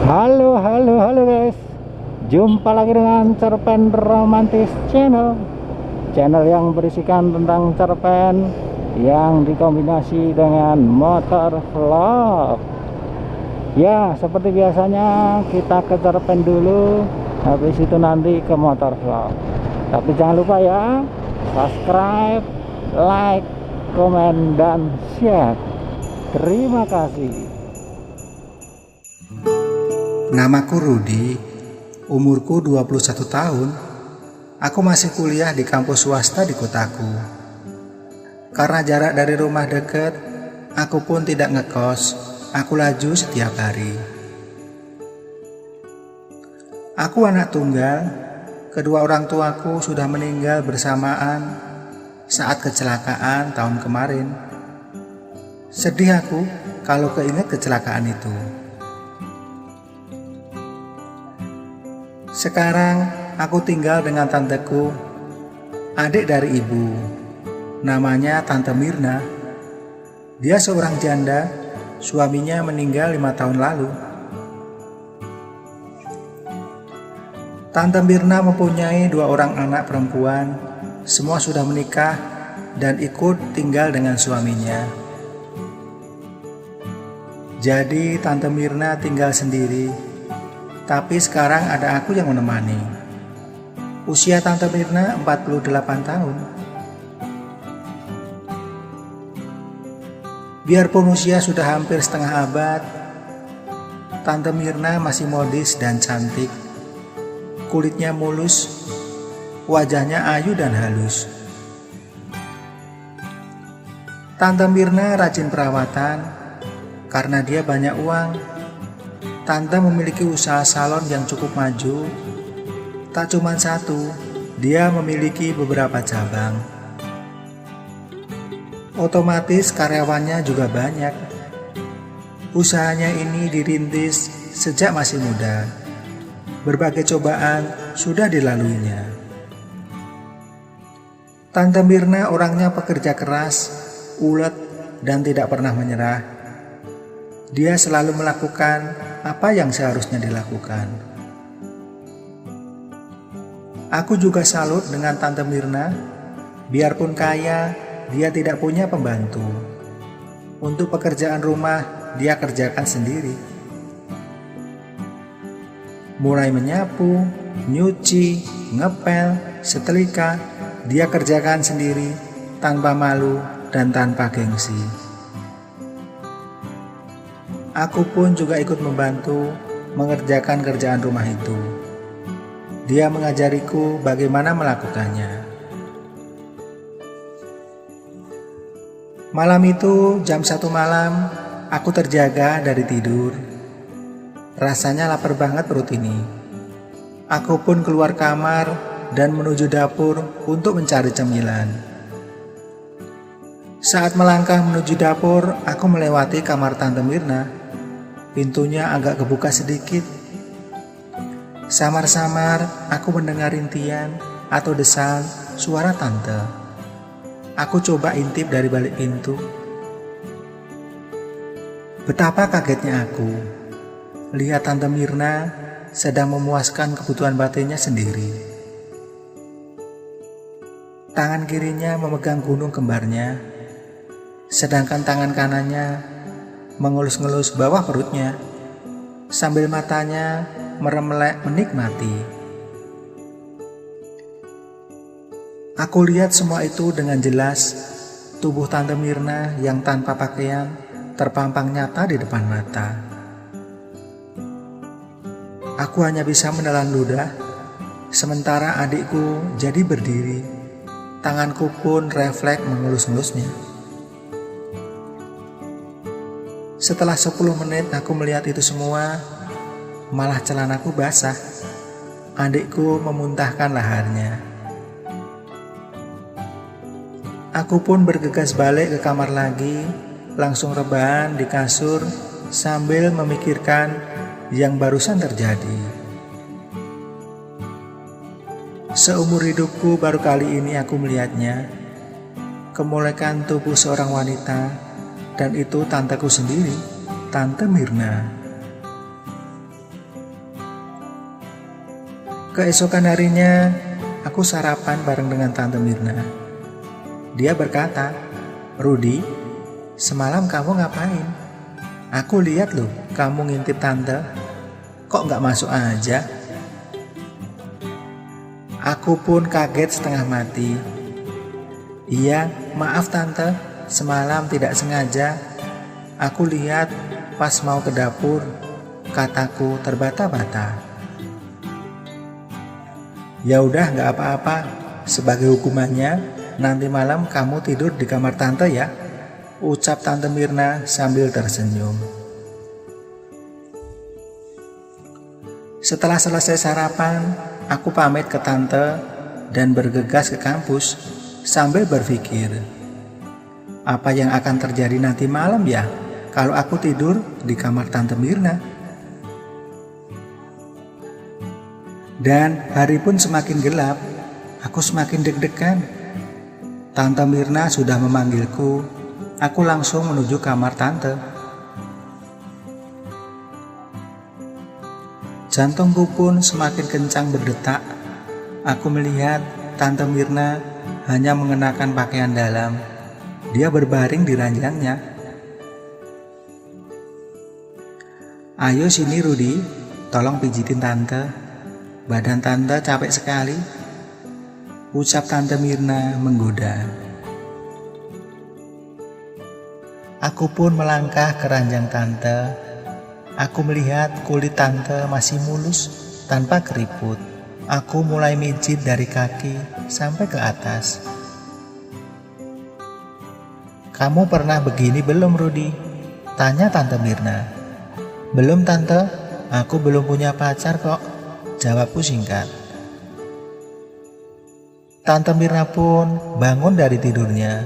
Halo guys. Jumpa lagi dengan Cerpen Romantis Channel. Channel yang berisikan tentang cerpen yang dikombinasi dengan motor vlog. Ya, seperti biasanya kita ke cerpen dulu, habis itu nanti ke motor vlog. Tapi jangan lupa ya, subscribe, like, komen, dan share. Terima kasih. Namaku Rudi, umurku 21 tahun. Aku masih kuliah di kampus swasta di kotaku. Karena jarak dari rumah dekat, aku pun tidak ngekos. Aku laju setiap hari. Aku anak tunggal. Kedua orang tuaku sudah meninggal bersamaan saat kecelakaan tahun kemarin. Sedih aku kalau keinget kecelakaan itu. Sekarang aku tinggal dengan tanteku, adik dari ibu. Namanya Tante Mirna. Dia seorang janda, suaminya meninggal 5 tahun lalu. Tante Mirna mempunyai 2 orang anak perempuan, semua sudah menikah dan ikut tinggal dengan suaminya. Jadi Tante Mirna tinggal sendiri. Tapi sekarang ada aku yang menemani. Usia Tante Mirna 48 tahun. Biarpun usia sudah hampir setengah abad, Tante Mirna masih modis dan cantik. Kulitnya mulus, wajahnya ayu dan halus. Tante Mirna rajin perawatan karena dia banyak uang. Tante memiliki usaha salon yang cukup maju. Tak cuma satu, dia memiliki beberapa cabang. Otomatis karyawannya juga banyak. Usahanya ini dirintis sejak masih muda. Berbagai cobaan sudah dilaluinya. Tante Mirna orangnya pekerja keras, ulet, dan tidak pernah menyerah. Dia selalu melakukan apa yang seharusnya dilakukan. Aku juga salut dengan Tante Mirna. Biarpun kaya, dia tidak punya pembantu. Untuk pekerjaan rumah, dia kerjakan sendiri. Mulai menyapu, nyuci, ngepel, setrika, dia kerjakan sendiri tanpa malu dan tanpa gengsi. Aku pun juga ikut membantu mengerjakan kerjaan rumah itu. Dia mengajariku bagaimana melakukannya. Malam itu jam 1 malam, aku terjaga dari tidur. Rasanya lapar banget perut ini. Aku pun keluar kamar dan menuju dapur untuk mencari cemilan. Saat melangkah menuju dapur, aku melewati kamar Tante Mirna. Pintunya agak kebuka sedikit. Samar-samar aku mendengar rintian atau desal suara tante. Aku coba intip dari balik pintu. Betapa kagetnya aku lihat Tante Mirna sedang memuaskan kebutuhan batinnya sendiri. Tangan kirinya memegang gunung kembarnya, sedangkan tangan kanannya mengelus-ngelus bawah perutnya, sambil matanya meremelek menikmati. Aku lihat semua itu dengan jelas. Tubuh Tante Mirna yang tanpa pakaian terpampang nyata di depan mata. Aku hanya bisa menelan ludah, sementara adikku jadi berdiri. Tanganku pun refleks mengelus-ngelusnya. Setelah 10 menit aku melihat itu semua, malah celanaku basah. Adikku memuntahkan laharnya. Aku pun bergegas balik ke kamar lagi, langsung rebahan di kasur sambil memikirkan yang barusan terjadi. Seumur hidupku baru kali ini aku melihatnya. Kemolekan tubuh seorang wanita. Dan itu tanteku sendiri, Tante Mirna. Keesokan harinya, aku sarapan bareng dengan Tante Mirna. Dia berkata, "Rudi, semalam kamu ngapain? Aku lihat loh kamu ngintip Tante. Kok nggak masuk aja?" Aku pun kaget setengah mati. "Iya, maaf Tante, semalam tidak sengaja. Aku lihat pas mau ke dapur, kataku terbata-bata." "Ya udah nggak apa-apa, sebagai hukumannya nanti malam kamu tidur di kamar Tante ya," ucap Tante Mirna sambil tersenyum. Setelah selesai sarapan, aku pamit ke Tante dan bergegas ke kampus sambil berpikir, apa yang akan terjadi nanti malam ya kalau aku tidur di kamar Tante Mirna. Dan hari pun semakin gelap, aku semakin deg-degan. Tante Mirna sudah memanggilku, aku langsung menuju kamar Tante. Jantungku pun semakin kencang berdetak. Aku melihat Tante Mirna hanya mengenakan pakaian dalam. Dia berbaring di ranjangnya. "Ayo sini Rudi, tolong pijitin Tante. Badan Tante capek sekali," ucap Tante Mirna menggoda. Aku pun melangkah ke ranjang Tante. Aku melihat kulit Tante masih mulus tanpa keriput. Aku mulai mijit dari kaki sampai ke atas. "Kamu pernah begini belum Rudi?" tanya Tante Mirna. "Belum Tante, aku belum punya pacar kok," jawabku singkat. Tante Mirna pun bangun dari tidurnya.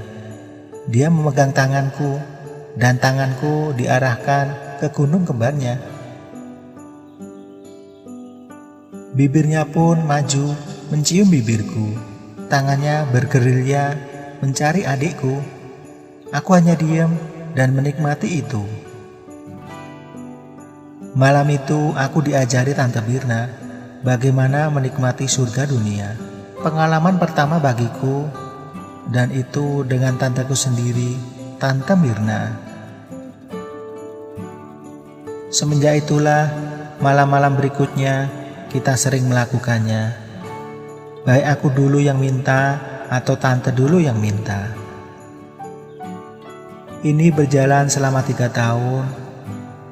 Dia memegang tanganku dan tanganku diarahkan ke gunung kembarnya. Bibirnya pun maju mencium bibirku. Tangannya bergerilya mencari adikku. Aku hanya diam dan menikmati itu. Malam itu aku diajari Tante Mirna bagaimana menikmati surga dunia. Pengalaman pertama bagiku, dan itu dengan tanteku sendiri, Tante Mirna. Semenjak itulah, malam-malam berikutnya kita sering melakukannya. Baik aku dulu yang minta atau tante dulu yang minta. Ini berjalan selama 3 tahun.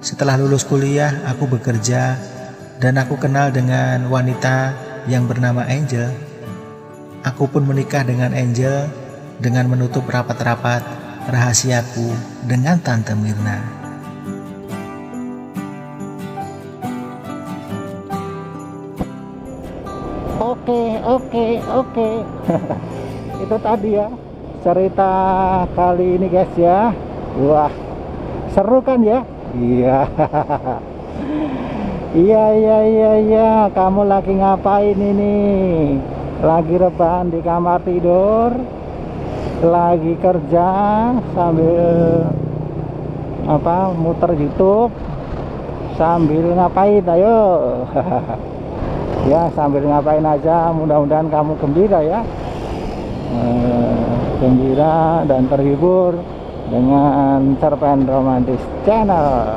Setelah lulus kuliah, aku bekerja dan aku kenal dengan wanita yang bernama Angel. Aku pun menikah dengan Angel dengan menutup rapat-rapat rahasiaku dengan Tante Mirna. Oke. Itu tadi ya cerita kali ini guys ya. Wah, seru kan ya? Iya. Iya. Kamu lagi ngapain ini? Lagi rebahan di kamar tidur? Lagi kerja sambil muter YouTube? Sambil ngapain? Ayo. Ya, sambil ngapain aja, mudah-mudahan kamu gembira ya. Gembira dan terhibur dengan Cerpen Romantis Channel.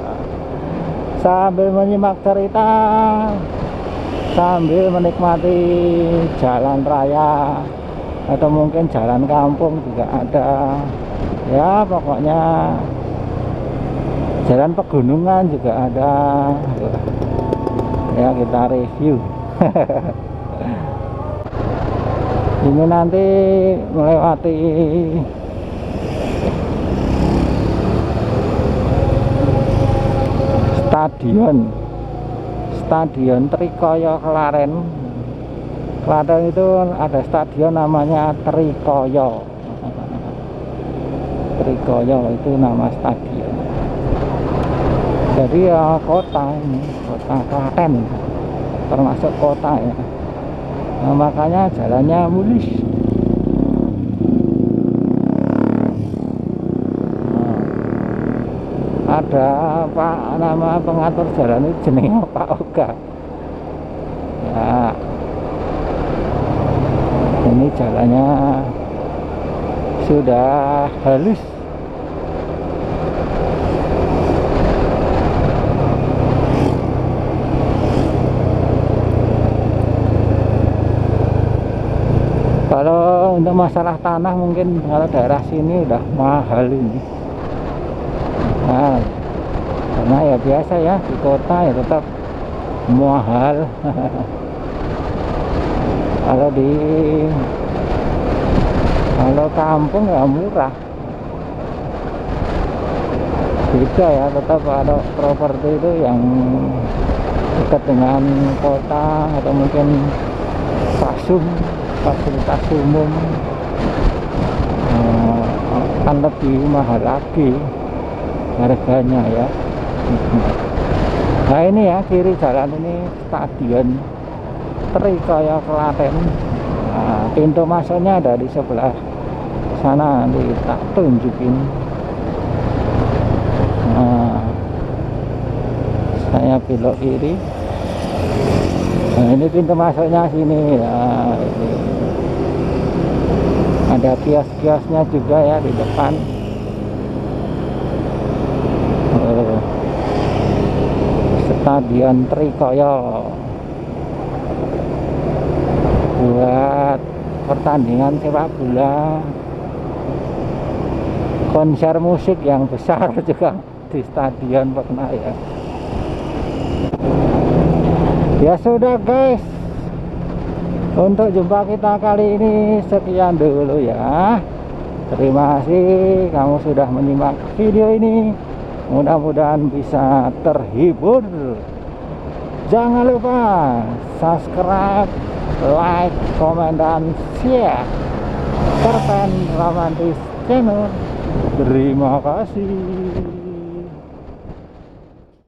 Sambil menyimak cerita, sambil menikmati jalan raya atau mungkin jalan kampung juga ada. Ya, pokoknya jalan pegunungan juga ada. Ya, kita review. Ini nanti melewati stadion Trikoyo Klaten. Klaten itu ada stadion namanya Trikoyo itu nama stadion. Jadi ya kota Klaten, termasuk kota ya. Nah, makanya jalannya mulus. Ada nama pengatur jalan itu jenenge Pak Oga ya. Ini jalannya sudah halus. Kalau untuk masalah tanah mungkin kalau daerah sini udah mahal ini. Nah, karena ya biasa ya di kota ya tetap mahal. Kalau kampung ya murah. Beda ya, tetap ada properti itu yang dekat dengan kota atau mungkin fasilitas umum kan lebih mahal lagi harganya ya. Nah ini ya, kiri jalan ini Stadion Trikaya Klaten. Nah, pintu masuknya ada di sebelah sana, nanti tak tunjukin. Nah, saya belok kiri. Nah, ini pintu masuknya sini ya. Ini ada kios-kiosnya juga ya di depan. Stadion Trikaya buat pertandingan sepak bola, konser musik yang besar juga di stadion pernah ya. Ya sudah guys, untuk jumpa kita kali ini sekian dulu ya. Terima kasih kamu sudah menyimak video ini, mudah-mudahan bisa terhibur. Jangan lupa subscribe, like, komen, dan share Cerpen Romantis Channel. Terima kasih.